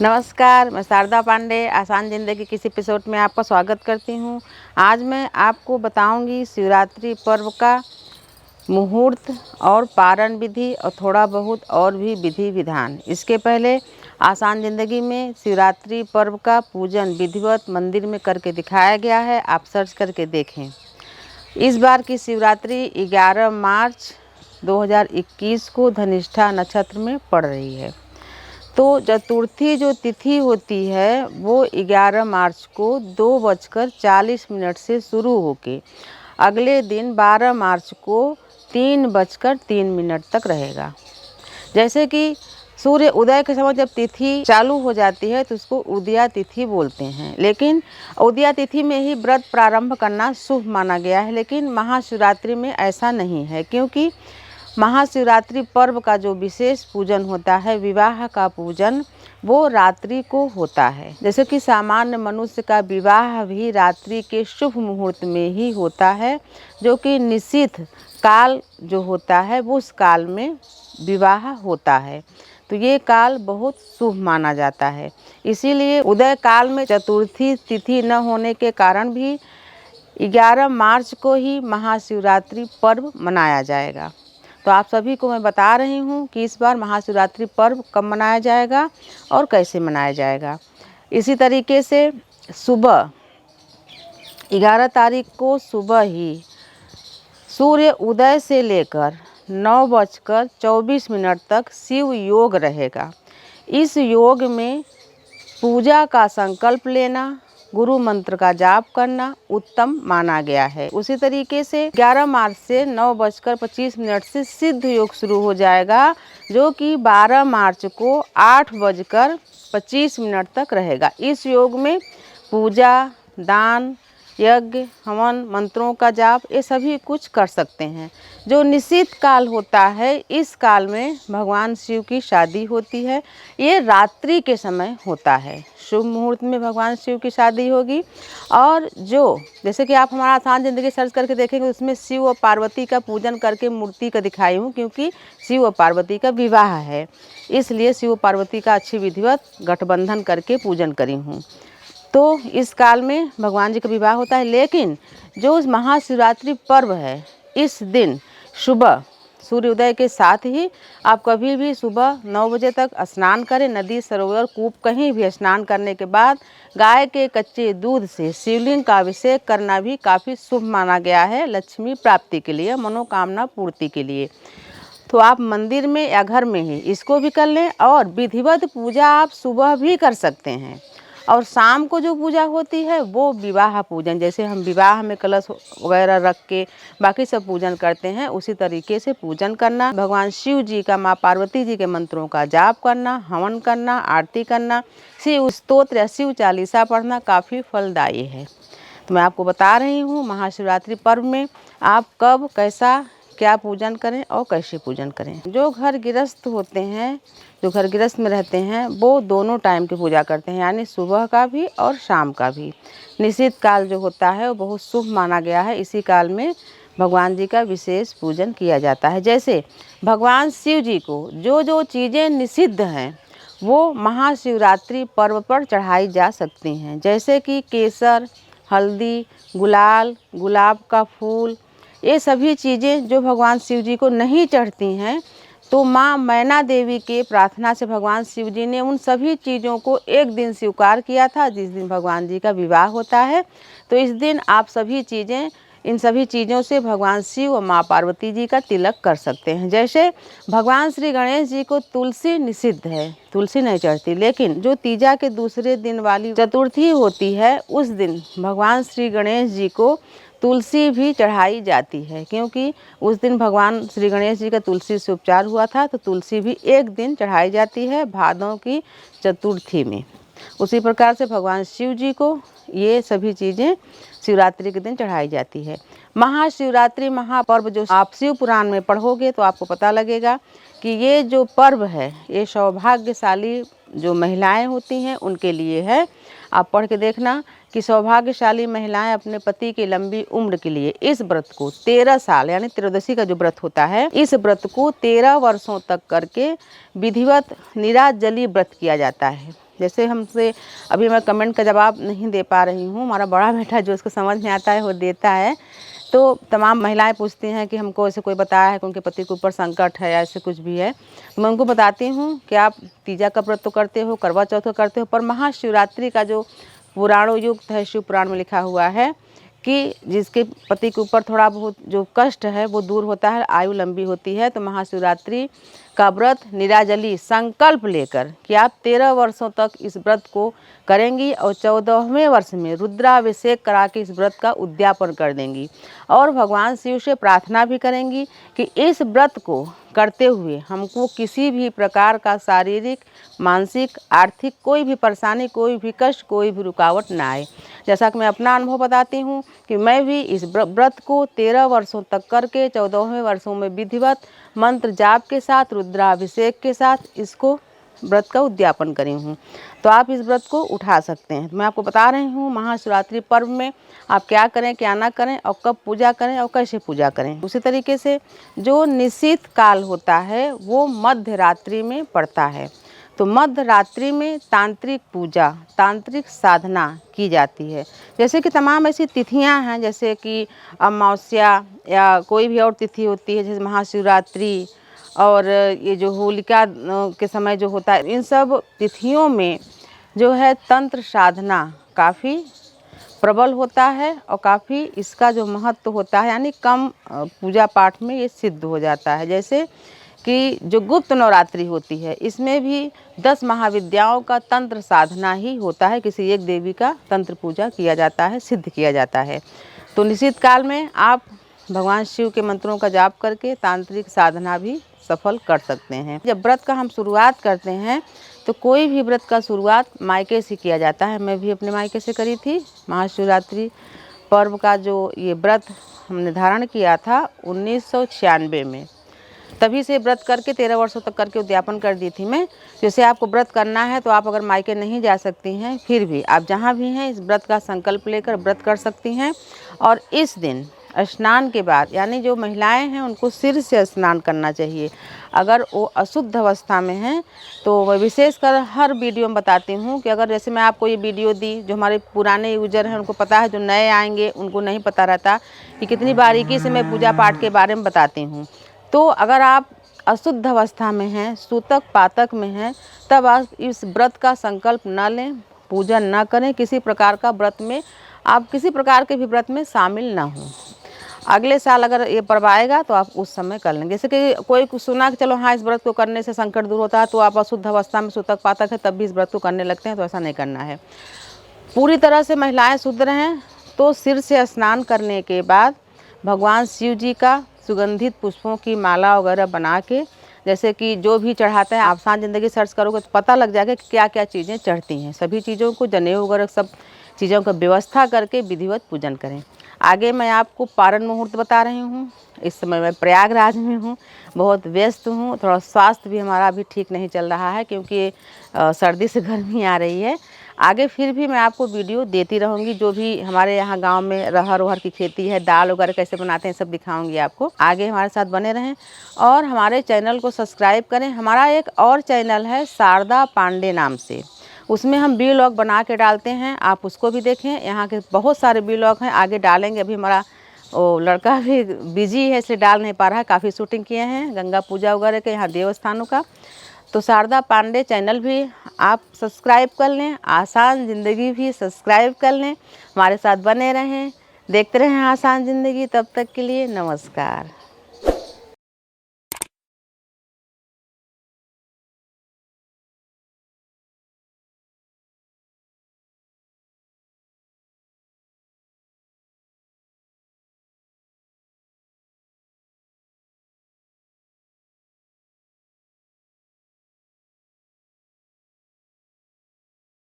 नमस्कार, मैं शारदा पांडे आसान ज़िंदगी की इस एपिसोड में आपका स्वागत करती हूँ। आज मैं आपको बताऊँगी शिवरात्रि पर्व का मुहूर्त और पारण विधि और थोड़ा बहुत और भी विधि विधान। इसके पहले आसान ज़िंदगी में शिवरात्रि पर्व का पूजन विधिवत मंदिर में करके दिखाया गया है, आप सर्च करके देखें। इस बार की शिवरात्रि 11 मार्च 2021 को धनिष्ठा नक्षत्र में पड़ रही है। तो चतुर्थी जो तिथि होती है वो 11 मार्च को 2:40 से शुरू होके अगले दिन 12 मार्च को 3:03 तक रहेगा। जैसे कि सूर्य उदय के समय जब तिथि चालू हो जाती है तो उसको उदया तिथि बोलते हैं, लेकिन उदया तिथि में ही व्रत प्रारंभ करना शुभ माना गया है। लेकिन महाशिवरात्रि में ऐसा नहीं है, क्योंकि महाशिवरात्रि पर्व का जो विशेष पूजन होता है, विवाह का पूजन, वो रात्रि को होता है। जैसे कि सामान्य मनुष्य का विवाह भी रात्रि के शुभ मुहूर्त में ही होता है, जो कि निश्चित काल जो होता है वो उस काल में विवाह होता है। तो ये काल बहुत शुभ माना जाता है। इसीलिए उदय काल में चतुर्थी तिथि न होने के कारण भी 11 मार्च को ही महाशिवरात्रि पर्व मनाया जाएगा। तो आप सभी को मैं बता रही हूँ कि इस बार महाशिवरात्रि पर्व कब मनाया जाएगा और कैसे मनाया जाएगा। इसी तरीके से सुबह 11 तारीख को सुबह ही सूर्य उदय से लेकर 9:24 तक शिव योग रहेगा। इस योग में पूजा का संकल्प लेना, गुरु मंत्र का जाप करना उत्तम माना गया है। उसी तरीके से 11 मार्च से 9:25 से सिद्ध योग शुरू हो जाएगा, जो कि 12 मार्च को 8:25 तक रहेगा। इस योग में पूजा, दान, यज्ञ, हवन, मंत्रों का जाप, ये सभी कुछ कर सकते हैं। जो निश्चित काल होता है, इस काल में भगवान शिव की शादी होती है। ये रात्रि के समय होता है, शुभ मुहूर्त में भगवान शिव की शादी होगी। और जो जैसे कि आप हमारा आसान ज़िंदगी सर्च करके देखेंगे, उसमें शिव और पार्वती का पूजन करके मूर्ति का दिखाई हूँ, क्योंकि शिव और पार्वती का विवाह है, इसलिए शिव पार्वती का अच्छी विधिवत गठबंधन करके पूजन करी हूँ। तो इस काल में भगवान जी का विवाह होता है। लेकिन जो महाशिवरात्रि पर्व है, इस दिन सुबह सूर्योदय के साथ ही आप कभी भी सुबह 9 बजे तक स्नान करें। नदी, सरोवर, कूप कहीं भी स्नान करने के बाद गाय के कच्चे दूध से शिवलिंग का अभिषेक करना भी काफ़ी शुभ माना गया है, लक्ष्मी प्राप्ति के लिए, मनोकामना पूर्ति के लिए। तो आप मंदिर में या घर में ही इसको भी कर लें। और विधिवत पूजा आप सुबह भी कर सकते हैं। और शाम को जो पूजा होती है वो विवाह पूजन, जैसे हम विवाह में कलश वगैरह रख के बाकी सब पूजन करते हैं, उसी तरीके से पूजन करना, भगवान शिव जी का, माँ पार्वती जी के मंत्रों का जाप करना, हवन करना, आरती करना, शिव स्तोत्र या शिव चालीसा पढ़ना काफ़ी फलदायी है। तो मैं आपको बता रही हूँ महाशिवरात्रि पर्व में आप कब, कैसा, क्या पूजन करें और कैसे पूजन करें। जो घर गृहस्थ होते हैं, जो घर गृहस्थ में रहते हैं, वो दोनों टाइम की पूजा करते हैं, यानी सुबह का भी और शाम का भी। निश्चित काल जो होता है वो बहुत शुभ माना गया है। इसी काल में भगवान जी का विशेष पूजन किया जाता है। जैसे भगवान शिव जी को जो जो चीज़ें निषिद्ध हैं वो महाशिवरात्रि पर्व पर चढ़ाई जा सकती हैं। जैसे कि केसर, हल्दी, गुलाल, गुलाब का फूल, ये सभी चीज़ें जो भगवान शिव जी को नहीं चढ़ती हैं, तो माँ मैना देवी के प्रार्थना से भगवान शिव जी ने उन सभी चीज़ों को एक दिन स्वीकार किया था, जिस दिन भगवान जी का विवाह होता है। तो इस दिन आप इन सभी चीज़ों से भगवान शिव और माँ पार्वती जी का तिलक कर सकते हैं। जैसे भगवान श्री गणेश जी को तुलसी निषिद्ध है, तुलसी नहीं चढ़ती, लेकिन जो तीजा के दूसरे दिन वाली चतुर्थी होती है, उस दिन भगवान श्री गणेश जी को तुलसी भी चढ़ाई जाती है, क्योंकि उस दिन भगवान श्री गणेश जी का तुलसी से उपचार हुआ था। तो तुलसी भी एक दिन चढ़ाई जाती है भादों की चतुर्थी में। उसी प्रकार से भगवान शिव जी को ये सभी चीज़ें शिवरात्रि के दिन चढ़ाई जाती है। महाशिवरात्रि महापर्व जो आप शिव पुराण में पढ़ोगे तो आपको पता लगेगा कि ये जो पर्व है ये सौभाग्यशाली जो महिलाएं होती हैं उनके लिए है। आप पढ़ के देखना कि सौभाग्यशाली महिलाएं अपने पति की लंबी उम्र के लिए इस व्रत को 13 साल, यानी त्रयोदशी का जो व्रत होता है, इस व्रत को 13 वर्षों तक करके विधिवत निराजली व्रत किया जाता है। जैसे हमसे अभी मैं कमेंट का जवाब नहीं दे पा रही हूँ, हमारा बड़ा बेटा जो उसको समझ में आता है वो देता है। तो तमाम महिलाएं पूछती हैं कि हमको ऐसे कोई बताया है कि उनके पति के ऊपर संकट है या ऐसे कुछ भी है। मैं उनको बताती हूँ कि आप तीजा का व्रत तो करते हो, करवा चौथ का करते हो, पर महाशिवरात्रि का जो पुराणों युक्त है, शिव पुराण में लिखा हुआ है कि जिसके पति के ऊपर थोड़ा बहुत जो कष्ट है वो दूर होता है, आयु लंबी होती है। तो महाशिवरात्रि का व्रत निराजली संकल्प लेकर कि आप 13 वर्षों तक इस व्रत को करेंगी और 14वें वर्ष में रुद्राभिषेक करा के इस व्रत का उद्यापन कर देंगी और भगवान शिव से प्रार्थना भी करेंगी कि इस व्रत को करते हुए हमको किसी भी प्रकार का शारीरिक, मानसिक, आर्थिक कोई भी परेशानी, कोई भी कष्ट, कोई भी रुकावट ना आए। जैसा कि मैं अपना अनुभव बताती हूँ कि मैं भी इस व्रत को 13 वर्षों तक करके 14वें वर्षों में विधिवत मंत्र जाप के साथ, रुद्राभिषेक के साथ इसको व्रत का उद्यापन करी हूँ। तो आप इस व्रत को उठा सकते हैं। मैं आपको बता रही हूँ महाशिवरात्रि पर्व में आप क्या करें, क्या ना करें और कब पूजा करें और कैसे पूजा करें। उसी तरीके से जो निशित काल होता है वो मध्य रात्रि में पड़ता है। तो मध्य रात्रि में तांत्रिक पूजा, तांत्रिक साधना की जाती है। जैसे कि तमाम ऐसी तिथियां हैं, जैसे कि अमावस्या या कोई भी और तिथि होती है, जैसे महाशिवरात्रि और ये जो होलिका के समय जो होता है, इन सब तिथियों में जो है तंत्र साधना काफ़ी प्रबल होता है और काफ़ी इसका जो महत्व होता है, यानी कम पूजा पाठ में ये सिद्ध हो जाता है। जैसे कि जो गुप्त नवरात्रि होती है, इसमें भी 10 महाविद्याओं का तंत्र साधना ही होता है, किसी एक देवी का तंत्र पूजा किया जाता है, सिद्ध किया जाता है। तो निश्चित काल में आप भगवान शिव के मंत्रों का जाप करके तांत्रिक साधना भी सफल कर सकते हैं। जब व्रत का हम शुरुआत करते हैं तो कोई भी व्रत का शुरुआत मायके से किया जाता है। मैं भी अपने मायके से करी थी। महाशिवरात्रि पर्व का जो ये व्रत हमने धारण किया था 1996 में, तभी से व्रत करके 13 वर्षों तक करके उद्यापन कर दी थी मैं। जैसे आपको व्रत करना है तो आप अगर मायके नहीं जा सकती हैं, फिर भी आप जहाँ भी हैं इस व्रत का संकल्प लेकर व्रत कर सकती हैं। और इस दिन स्नान के बाद, यानी जो महिलाएं हैं उनको सिर से स्नान करना चाहिए। अगर वो अशुद्ध अवस्था में हैं तो मैं विशेषकर हर वीडियो में बताती हूँ कि अगर जैसे मैं आपको ये वीडियो दी, जो हमारे पुराने यूजर हैं उनको पता है, जो नए आएंगे उनको नहीं पता रहता कि कितनी बारीकी से मैं पूजा पाठ के बारे में बताती हूँ। तो अगर आप अशुद्ध अवस्था में हैं, सूतक पातक में हैं, तब आप इस व्रत का संकल्प न लें, पूजन न करें। किसी प्रकार का व्रत में आप किसी प्रकार के भी व्रत में शामिल ना हों। अगले साल अगर ये पर्व आएगा तो आप उस समय कर लेंगे। जैसे कि कोई सुना कि चलो हाँ इस व्रत को करने से संकट दूर होता है, तो आप अशुद्ध अवस्था में सूतक पातक है तब भी इस व्रत को करने लगते हैं, तो ऐसा नहीं करना है। पूरी तरह से महिलाएं शुद्ध रहें तो सिर से स्नान करने के बाद भगवान शिव जी का सुगंधित पुष्पों की माला वगैरह बना के, जैसे कि जो भी चढ़ाते हैं, आप आसान ज़िंदगी सर्च करोगे तो पता लग जाएगा कि क्या क्या चीज़ें चढ़ती हैं। सभी चीज़ों को, जनेऊ वगैरह सब चीज़ों का व्यवस्था करके विधिवत पूजन करें। आगे मैं आपको पारण मुहूर्त बता रही हूँ। इस समय मैं प्रयागराज में हूँ, बहुत व्यस्त हूँ। थोड़ा स्वास्थ्य भी हमारा अभी ठीक नहीं चल रहा है क्योंकि सर्दी से गर्मी आ रही है। आगे फिर भी मैं आपको वीडियो देती रहूँगी। जो भी हमारे यहाँ गांव में अरहर वहर की खेती है, दाल वगैरह कैसे बनाते हैं, सब दिखाऊंगी आपको। आगे हमारे साथ बने रहें और हमारे चैनल को सब्सक्राइब करें। हमारा एक और चैनल है शारदा पांडे नाम से, उसमें हम व्लॉग बना के डालते हैं, आप उसको भी देखें। यहाँ के बहुत सारे व्लॉग हैं, आगे डालेंगे। अभी हमारा वो लड़का भी बिजी है इसलिए डाल नहीं पा रहा है। काफ़ी शूटिंग किए हैं गंगा पूजा वगैरह के, यहाँ देवस्थानों का। तो शारदा पांडे चैनल भी आप सब्सक्राइब कर लें, आसान ज़िंदगी भी सब्सक्राइब कर लें। हमारे साथ बने रहें, देखते रहें आसान ज़िंदगी। तब तक के लिए नमस्कार।